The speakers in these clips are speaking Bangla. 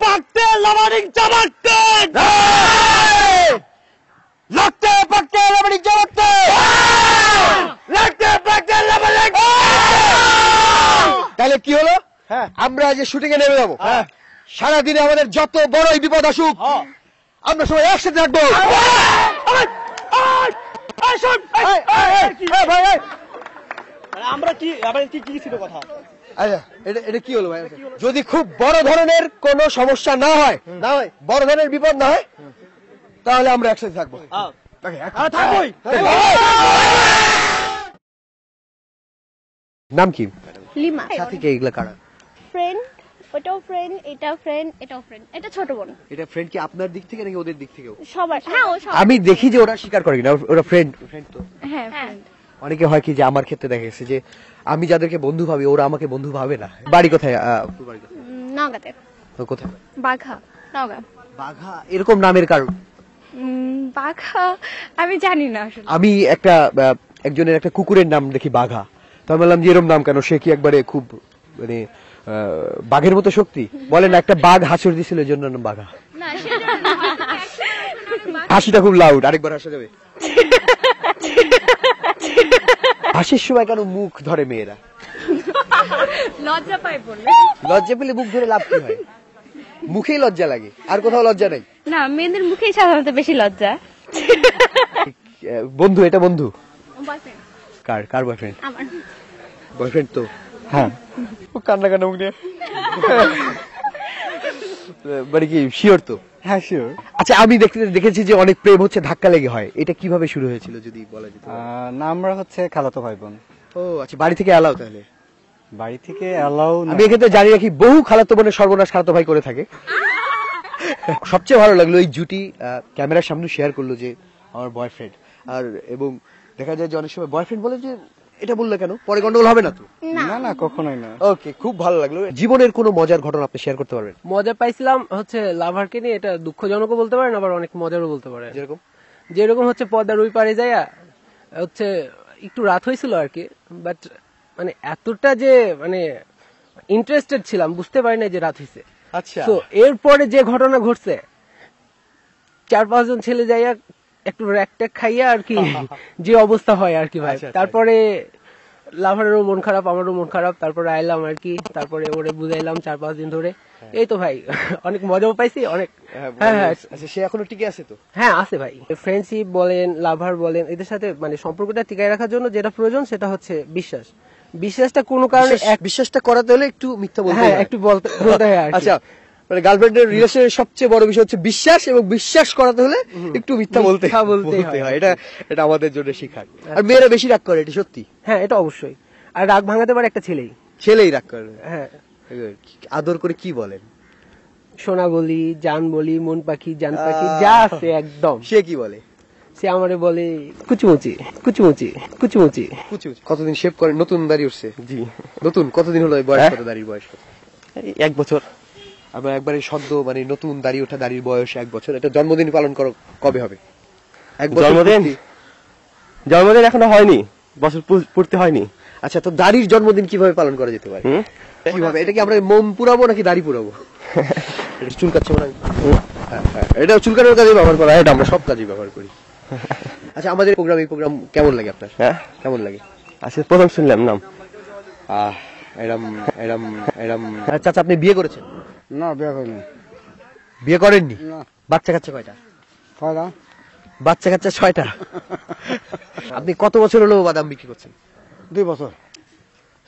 পাকতে লবণিক চমকতে লাগতে পাকতে লবণিক চমকতে লাগতে পাকতে লবণিক। তাহলে কি হলো? আমরা যে শুটিং এ নেমে যাবো, সারাদিনে আমাদের যত বড়ই বিপদ আসুক আমরা সবাই একসাথে থাকবো। আমরা কি কি ছিল কথা? এটা কি হলো ভাই? যদি খুব বড় ধরনের কোন সমস্যা না হয়, বড় ধরনের বিপদ না হয়, তাহলে আমরা একসাথে থাকবো। নাম কি? লিমা। সাথী কে এগুলা কারা? ফ্রেন্ড, ওটাও ফ্রেন্ড, এটাও ফ্রেন্ড, এটাও ফ্রেন্ড, এটা ছোট বোন। এটা ফ্রেন্ড কি আপনার দিক থেকে নাকি ওদের দিক থেকে? সবার। হ্যাঁ, ও সবার। আমি দেখি যে ওরা স্বীকার করে না ওরা ফ্রেন্ড। ফ্রেন্ড তো হ্যাঁ, ফ্রেন্ড। অনেকে হয় কি যে আমার ক্ষেত্রে দেখা গেছে যে আমি যাদেরকে বন্ধু ভাবি ওরা আমাকে বন্ধু ভাবে না। বাড়ি কোথায়? নওগাঁতে। কোথায়? বাঘা, নওগাঁ। বাঘা এরকম নামের কারণ? বাঘা আমি জানি না আসলে। আমি একজনের একটা কুকুরের নাম দেখি বাঘা, তো আমি বললাম যে এরকম নাম কেন? সে কি একবারে খুব মানে বাঘের মতো শক্তি? বলেন একটা বাঘ হাসুর দিছিল এর জন্য নাম বাঘা। না, সেটা না। হাসিটা খুব লাউড, আরেকবার হাসা যাবে? হাসির সময় কেন মুখ ধরে মেয়েরা? লজ্জা পাই বললে। লজ্জা পেলে মুখ ধরে লাভ কি হয়? মুখেই লজ্জা লাগে, আর কোথাও লজ্জা নেই। না, মেয়েদের মুখেই সাধারণত বেশি লজ্জা। বন্ধু, এটা বন্ধু বয়ফ্রেন্ড। কার বয়ফ্রেন্ড? আমার বয়ফ্রেন্ড তো। হ্যাঁ, ও কান্না কান্না মুখ নিয়ে মানে কি শিওর তো? হ্যাঁ, শিওর। আচ্ছা, আমি দেখেছি যে অনেক প্রেম হচ্ছে ধাক্কা লেগে হয়, এটা কিভাবে শুরু হয়েছিল যদি বলা যেত? না, আমরা হচ্ছে খালাতো ভাই বোন। ও আচ্ছা, বাড়ি থেকে অ্যালাউ? তাহলে বাড়ি থেকে অ্যালাউ। আমি এক্ষেত্রে জানি রাখি বহু খালাতো বোনের সর্বনাশ খালাতো ভাই করে থাকে। সবচেয়ে ভালো লাগলো এই জুটি ক্যামেরার সামনে শেয়ার করলো যে আমার বয়ফ্রেন্ড, আর এবং দেখা যায় যে অনেক সময় বয়ফ্রেন্ড বলে যে এটা বললে কেন, পরে গন্ডগোল হবে না তো? না না, কখনোই না। ওকে, খুব ভালো লাগলো। জীবনের কোনো মজার ঘটনা আপনি শেয়ার করতে পারবেন? মজা পাইছিলাম হচ্ছে লাভারকে নিয়ে, এটা দুঃখজনকও বলতে পারেন আবার অনেক মজারও বলতে পারেন। যেরকম হচ্ছে পদ্মার ওই পারে যাইয়া হচ্ছে একটু রাত হয়েছিল আর কি, বাট মানে এতটা যে মানে ইন্টারেস্টেড ছিলাম বুঝতে পারি না যে রাত হয়েছে। আচ্ছা, তো এরপরে যে ঘটনা ঘটছে, 4-5 জন ছেলে যাইয়া একটু র্যাকট্যাক খাইয়া আর কি যে অবস্থা হয় আর কি ভাই। তারপরে লাভারেরও মন খারাপ, আমারও মন খারাপ, তারপরে আইলাম আর কি, তারপরে ওরে বুঝাইলাম 4-5 দিন ধরে। এই তো ভাই, অনেক মজাও পাইছি অনেক। হ্যাঁ, আচ্ছা, সে এখনো টিকে আছে তো? হ্যাঁ, আছে ভাই। ফ্রেন্ডশিপ বলেন, লাভার বলেন, এদের সাথে মানে সম্পর্কটা টিকায় রাখার জন্য যেটা প্রয়োজন সেটা হচ্ছে বিশ্বাস। বিশ্বাসটা কোনো কারণে বিশ্বাসটা করাতে হলে একটু মিথ্যা বলতে হয়। হ্যাঁ, একটু বলতে হয় আর কি। আচ্ছা, মানে গার্লফ্রেন্ডের রিলেশনের সবচেয়ে বড় বিষয় হচ্ছে বিশ্বাস, এবং বিশ্বাস করাতে হলে একটু মিথ্যা বলতে হয়। এটা আমাদের জন্য শিখার। আর মেয়েরা বেশি রাগ করে, এটা সত্যি? হ্যাঁ, এটা অবশ্যই। আর রাগ ভাঙাতে পারে একটা ছেলেই রাগ করে? হ্যাঁ। আদর করে কি বলেন? সোনা বলি, জান বলি, মন পাখি, জান পাখি, যা আছে একদম। সে কি বলে? সে আমারে বলে কুচুমুচি কুচুমুচি কুচুমুচি। কতদিন শেভ করেন? নতুন দাড়ি উঠছে? জি। নতুন কতদিন হলো? বয়স কত? দাড়ির বয়স কত? 1 বছর। আমরা একবারে সদ্য মানে নতুন দাড়ি ওঠা দাড়ির বয়স 1 বছর। এটা জন্মদিন পালন করো কবে হবে? 1 বছর জন্মদিন এখনো হয়নি, বছর পূর্তি হয়নি। আচ্ছা, তো দাড়ির জন্মদিন কিভাবে পালন করা যেতে পারে? কিভাবে? এটা কি আমরা মোম পুরাবো নাকি দাড়ি পুরাবো? এটা চুলকাচ্ছে মনে হয়। এটা চুলকানোর কাজে ব্যবহার করা হয়, এটা আমরা সব কাজে ব্যবহার করি। আচ্ছা, আমাদের এই প্রোগ্রাম কেমন লাগে আপনার? হ্যাঁ, কেমন লাগে? আচ্ছা, প্রথম শুনলাম নাম। চাচা, আপনি বিয়ে করেছেন? না, বিয়ে করিনি। বিয়ে করেননি? বাচ্চা কাচ্চা কয়টা? বাচ্চা কাচ্চা 6টা। আপনি কত বছর হলো বাদাম বিক্রি করছেন? 2 বছর।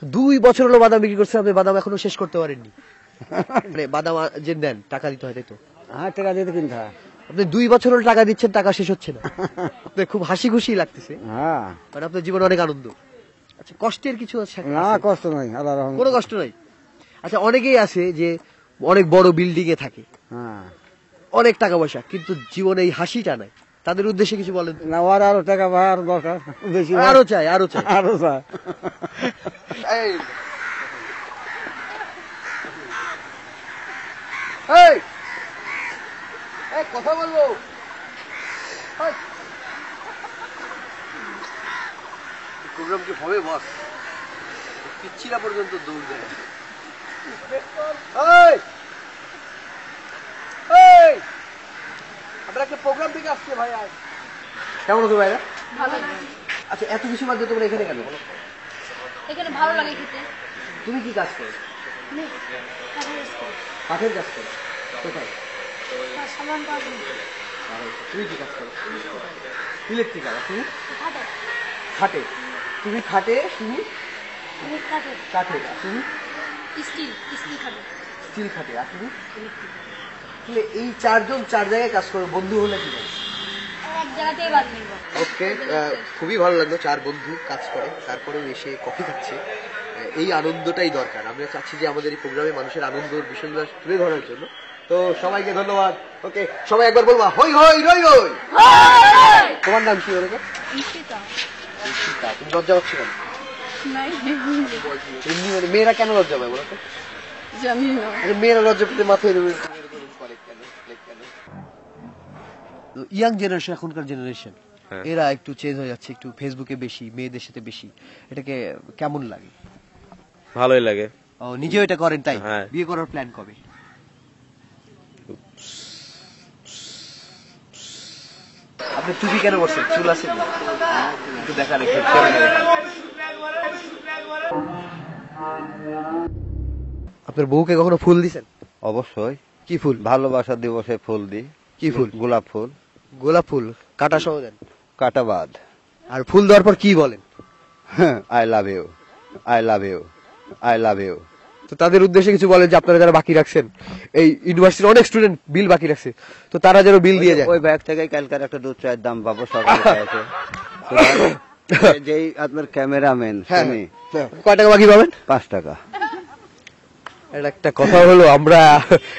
2 বছর হলো বাদাম বিক্রি করছেন, আপনি বাদাম এখনো শেষ করতে পারেননি? মানে বাদাম যে দেন টাকা দিতে হয়, তাই তো? হ্যাঁ, টাকা দিয়ে কিনতে হয়। আপনি 2 বছর হলো টাকা দিচ্ছেন, টাকা শেষ হচ্ছে না। আপনার খুব হাসি খুশি লাগতেছে। হ্যাঁ, মানে আপনার জীবনে অনেক আনন্দ। আচ্ছা, কষ্টের কিছু আছে? না, কষ্ট নাই, আল্লাহর রহমতে কোনো কষ্ট নাই। আচ্ছা, অনেকেই আছে যে অনেক বড় বিল্ডিং এ থাকে, হ্যাঁ, অনেক টাকা পয়সা, কিন্তু জীবনে এই হাসিটা নাই। তাদের উদ্দেশ্যে কিছু বলেন? না, ওর আরো টাকা আর দরকার বেশি, আরো চাই। আরো চাই। কথা বলবো। প্রোগ্রাম কি হবে বস? পিচ্ছিরা পর্যন্ত দৌড় দেয়। আমরা একটা প্রোগ্রাম থেকে আসছে ভাই আজ। কেমন আছো ভাইরা? ভালো লাগে। আচ্ছা এত বেশি মাত্রা তোমরা এখানে কেন? এখানে ভালো লাগে খেতে। তুমি কি কাজ করো? কাঠের কাজ করো? কোথায়? সামান পাবো। তুমি কি কাজ করো? ইলেকট্রিক্যাল। তুমি খাটে। তুমি খাটে, তুমি কাঠে। তুমি স্টিল খাবে। স্টিল খাটে। আর তুমি? তাহলে এই চারজন চার জায়গায় কাজ করো, বন্ধু হলে কি বল? এক জায়গাতেই বাদ নেব। ওকে, খুবই ভালো লাগলো। চার বন্ধু কাজ করে, তারপরেও এসে কফি খাচ্ছে। এই আনন্দটাই দরকার। আমরা চাচ্ছি যে আমাদের এই প্রোগ্রামে মানুষের আনন্দের বিষয়গুলো তুলে ধরার জন্য। তো সবাইকে ধন্যবাদ। ওকে, সবাই একবার বলবা হই হই রই রই। তোমার নাম কি বলো? ইশিতা। তুমি লজ্জা পাচ্ছ কেন? নাই। এমনি মানে মেয়েরা কেন লজ্জা পায় বলো তো? জানি না। মেয়েরা লজ্জা পেতে মাথায় করে কেন? ইয়াং জেনারেশন, এখনকার জেনারেশন, এরা একটু চেঞ্জ হয়ে যাচ্ছে, একটু ফেসবুকে বেশি, মেয়েদের সাথে বেশি। এটাকে কেমন লাগে? ভালোই লাগে। ও, নিজেও এটা করেন তাই? হ্যাঁ। বিয়ে করার প্ল্যান কবে? আপনি টুপি কেন করছেন? চুল আছে একটু দেখা রেখে। আপনার বউকে কখনো ফুল দিছেন? অবশ্যই। কি ফুল? ভালোবাসা দিবসে ফুল দিই। কি ফুল? গোলাপ ফুল। গোলাপ ফুল কাটা সহ দেন? কাটা বাদ। আর ফুল দেওয়ার পর কি বলেন? I love you, I love you, I love you. তো তাদের উদ্দেশ্যে কিছু বলেন যে আপনারা যারা বাকি রাখছেন, এই ইউনিভার্সিটির অনেক স্টুডেন্ট বিল বাকি রাখছে, তো তারা যেন বিল দিয়ে যায়। ওই ব্যাগ থেকে কালকার একটা দুধ চায়ের দাম পাবো সকালে আছে। যেই আপনার ক্যামেরাম্যান হ্যাঁ, তিনি কয় টাকা বাকি পাবেন? 5 টাকা। এটা একটা কথা হলো, আমরা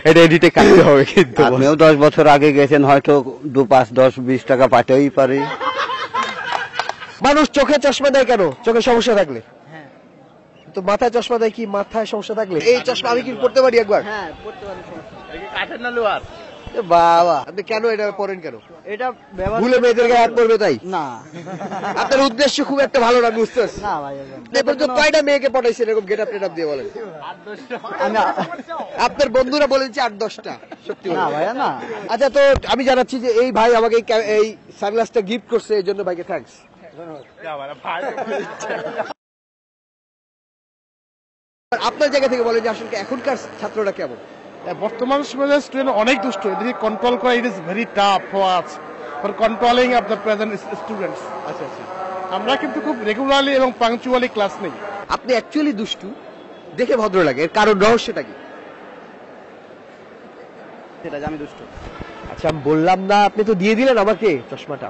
এটা এডিটে কাটতে হবে কিন্তু। আপনিও 10 বছর আগে গেছেন, হয়তো 2, 5, 10, 20 টাকা পাঠাতেই পারি। মানুষ চোখে চশমা দেয় কেন? চোখে সমস্যা থাকলে। তো মাথায় চশমা দেয় কি মাথায় সমস্যা থাকলে? এই চশমা আমি কি পড়তে পারি একবার? হ্যাঁ, পড়তে পারি, সমস্যা নেই। কাঠের না লোহার? এ বাবা, আপনি কেন এটা পড়েন কেন? এটা ব্যবহার ভুলে মেয়েদের গায়ে হাত পড়বে তাই? না। আপনার উদ্দেশ্য খুব একটা ভালো না, বুঝতে পারছি। না ভাই, এরপর তো কয়টা মেয়েকে পটাইছেন এরকম গেট আপ টেট আপ দিয়ে বলেন? আপনার বন্ধুরা বলেন যে 8-10টা। সত্যি না বলেন? ভাইয়া না। আচ্ছা, তো আমি জানাচ্ছি যে এই ভাই আমাকে এই সানগ্লাসটা গিফট করছে, এর জন্য ভাইকে থ্যাঙ্কস। আপনার জায়গা থেকে বলেন যে আসলে এখনকার ছাত্ররা কেমন? বর্তমান সময়ের স্টুডেন্ট অনেক দুষ্ট, এদেরকে কন্ট্রোল করা it is very tough for us for controlling of the present students. আচ্ছা আচ্ছা, আমরা কিন্তু খুব রেগুলারলি এবং পাংচুয়ালি ক্লাস নেই। আপনি অ্যাকচুয়ালি দুষ্টু দেখে ভদ্র লাগে, এর কারণ রহস্যটা কি? সেটা যে আমি দুষ্ট। আচ্ছা, আমি বললাম না, আপনি তো দিয়ে দিলেন আমাকে চশমাটা।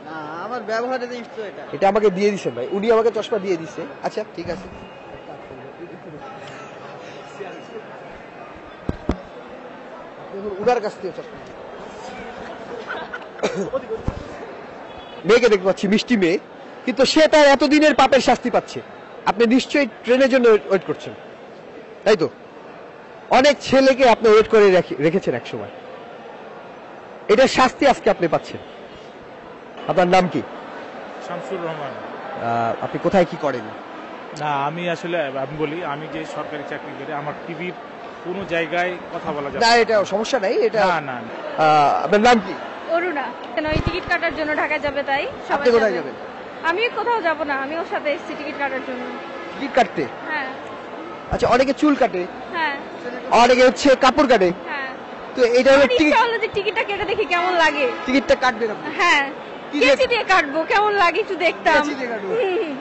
না, আমার ব্যবহারে জিনিস তো এটা। এটা আমাকে দিয়ে দিছেন ভাই, উনি আমাকে চশমা দিয়ে দিছে। আচ্ছা ঠিক আছে, উনার কাছ থেকে চশমা নিন। মেয়েকে দেখতে পাচ্ছি, মিষ্টি মেয়ে, কিন্তু সে তার এতদিনের পাপের শাস্তি পাচ্ছে। আপনি নিশ্চয়ই ট্রেনের জন্য ওয়েট করছেন, তাই তো? অনেক ছেলেকে আপনি ওয়েট করে রেখেছেন এক সময়, এটার শাস্তি আজকে আপনি পাচ্ছেন। আপনার নাম কি? শামসুর রহমান। আপনি কোথায় কি করেন? না, আমি আসলে আমি বলি, আমি যে সরকারি চাকরি করি, আমার টিভির কোনো জায়গায় কথা বলা যাবে না, এটা সমস্যা নাই। এটা না না না। আপনার নাম কি? অরুণা। কেন ওই টিকিট কাটার জন্য ঢাকা যাবে তাই সবাই আপনি কোথায় যাবে। যাবেন? আমি কোথাও যাব না, আমি ওর সাথে এসেছি টিকিট কাটার জন্য। টিকিট কাটতে? হ্যাঁ আচ্ছা, অনেকে চুল কাটে, হ্যাঁ অনেকে হচ্ছে কাপড় কাটে, হ্যাঁ। তো এটা হলো আমার ইচ্ছা হলো যে টিকিটটা কেটে দেখি কেমন লাগে। টিকিটটা কাটবেন আপনি? হ্যাঁ, কি দিয়ে- কেচি দিয়ে কাটবো, কেমন লাগে একটু দেখতাম। কেচি দিয়ে কাটবো? হুম।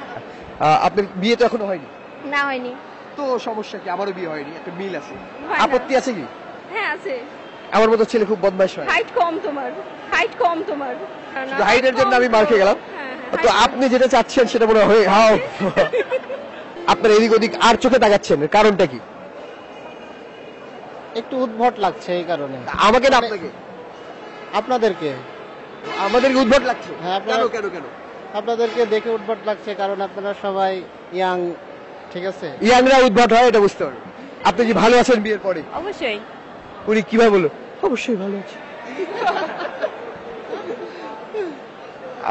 আপনার বিয়ে তো এখনো হয়নি, না হয়নি। তো সমস্যা কি? আমারও বিয়ে হয়নি, একটা মিল আছে। হয় না। আপত্তি আছে কি? হ্যাঁ আছে। আমার মতো ছেলে খুব বদমাইশ হয়, হাইট কম তোমার, হাইট কম তোমার। শুধু হাইটের জন্য আমি মার খেয়ে গেলাম। হ্যাঁ, তো height আপনি যেটা চাচ্ছেন সেটা মনে হয় হাও। আপনার এদিক ওদিক আর চোখে তাকাচ্ছেন, এর কারণটা কি? একটু উদ্ভট লাগছে এই কারণে। আমাকে না আপনাকে? আপনাদেরকে, আমাদেরকে উদ্ভট লাগছে? হ্যাঁ, কেন কেন কেন? আপনাদেরকে দেখে উদ্ভট লাগছে কারণ আপনারা সবাই ইয়াং, ঠিক আছে? ইয়াংরা উদ্ভট হয়, এটা বুঝতে পারবেন। আপনি কি ভালো আছেন বিয়ের পরে? অবশ্যই। উনি কিভাবে বললো অবশ্যই ভালো আছে?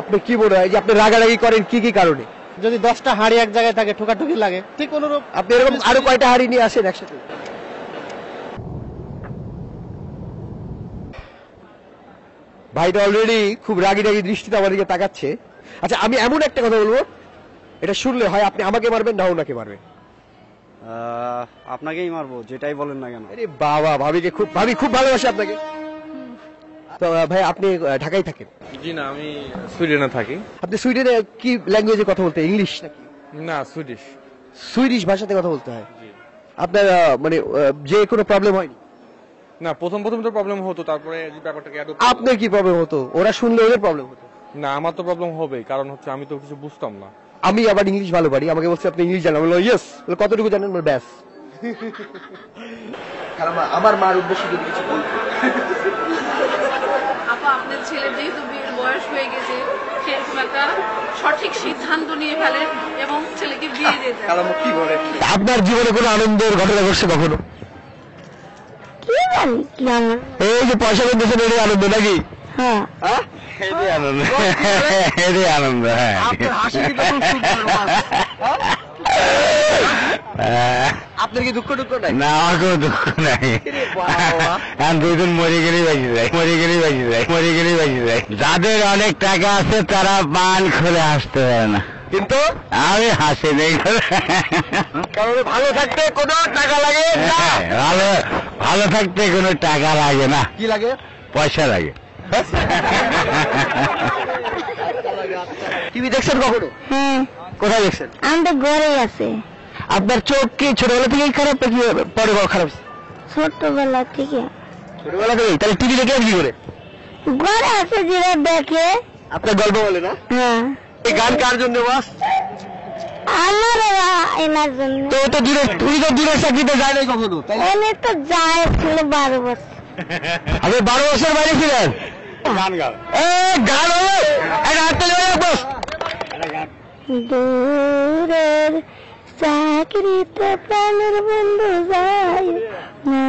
আপনি কি মনে হয় যে আপনি রাগারাগি করেন কি কি কারণে? যদি 10টা হাড়ি এক জায়গায় থাকে ঠোকাঠুকি লাগে, ঠিক অনুরূপ আপনি এরকম আরো কয়টা হাড়ি নিয়ে আসেন একসাথে? ভাইটা অলরেডি খুব রাগি রাগি দৃষ্টিতে আমার দিকে তাকাচ্ছে। আচ্ছা আমি এমন একটা কথা বলবো, এটা শুনলে হয় আপনি আমাকে মারবেন না ওনাকে মারবেন। আপনাকেই মারবো, যেটাই বলেন না কেন। আরে বাবা, ভাবি খুব ভালোবাসে আপনাকে। তো ভাই আপনি ঢাকায় থাকেন? জি না, আমি সুইডেনে থাকি। আপনি সুইডেনে কি ল্যাঙ্গুয়েজে কথা বলতে, ইংলিশ নাকি? না, সুইডিশ। সুইডিশ ভাষাতে কথা বলতে হয়। আপনার মানে যে কোনো প্রবলেম হয়নি? না, প্রথম তো প্রবলেম হতো, তারপরে যে ব্যাপারটাকে আপনার কি প্রবলেম হতো? ওরা শুনলে ওদের প্রবলেম হতো? না, আমার তো প্রবলেম হবে, কারণ হচ্ছে আমি তো কিছু বুঝতাম না। আমি আবার ইংলিশ ভালো পারি, আমাকে বলছে আপনি ইংলিশ জানেন, বললো ইয়েস। কতটুকু জানেন? ব্যাস। আমার মার উদ্দেশ্যে যদি কিছু বলতে। আপা, আপনার ছেলে যেহেতু বিয়ের বয়স হয়ে গেছে, সেরকম একটা সঠিক সিদ্ধান্ত নিয়ে ফেলেন এবং ছেলেকে বিয়ে দিয়ে দেন। কি বলে? আপনার জীবনে কোনো আনন্দের ঘটনা ঘটছে কখনো? এই যে পয়সা করতেছেন, এটাই আনন্দ নাকি? হ্যাঁ, এটাই আনন্দ, এটাই আনন্দ। হ্যাঁ, আপনার কি দুঃখ নাই? না, আমার কোনো দুঃখ নাই। দুইজন মরে গেলেই বাঁচি যায়। যাদের অনেক টাকা আছে তারা পান খুলে আসতে পারে না, কিন্তু আমি হাসি নেই। কারণ ভালো থাকতে কোনো টাকা লাগে না। ভালো থাকতে কোনো টাকা লাগে না। কি লাগে? পয়সা লাগে। টিভি দেখছেন কখনো? হ্যাঁ। কোথায় দেখছেন? আমাদের ঘরে আছে। আপনার চোখ কি ছোটবেলা থেকেই খারাপ নাকি পরে খারাপ? ছোটবেলা থেকে। ছোটবেলা থেকেই? তাহলে টিভি দেখে কি করে? ঘরে আছে যারা দেখে। আপনার গল্প বলে না? হ্যাঁ। এই গান কার জন্য বাস? আমার এনার জন্য। তো তুই তো দূরের চাকরিতে যায় নাই কখনো? এনে তো যায়, ছিল 12 বছর। আপনি 12 বছর বাইরে ছিলেন? গান হবে? দূরের চাকরিতে প্রাণের বন্ধু যায় না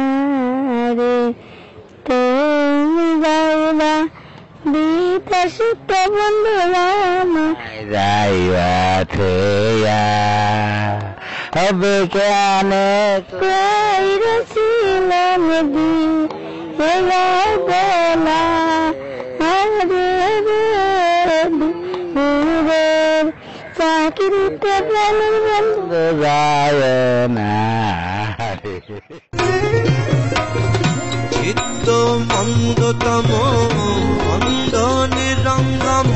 রে, তুমি যাইবা বিদেশে বন্ধু হবে কেন কইরছিলাম বেলা দূরের চাকরিতে প্রাণের বন্ধু যায় না। চিত্ত মন্দতম মন্দ নিরঙ্গম,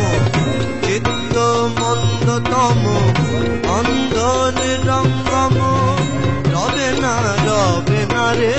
চিত্ত মন্দতম মন্দ নিরঙ্গম, রবে না রে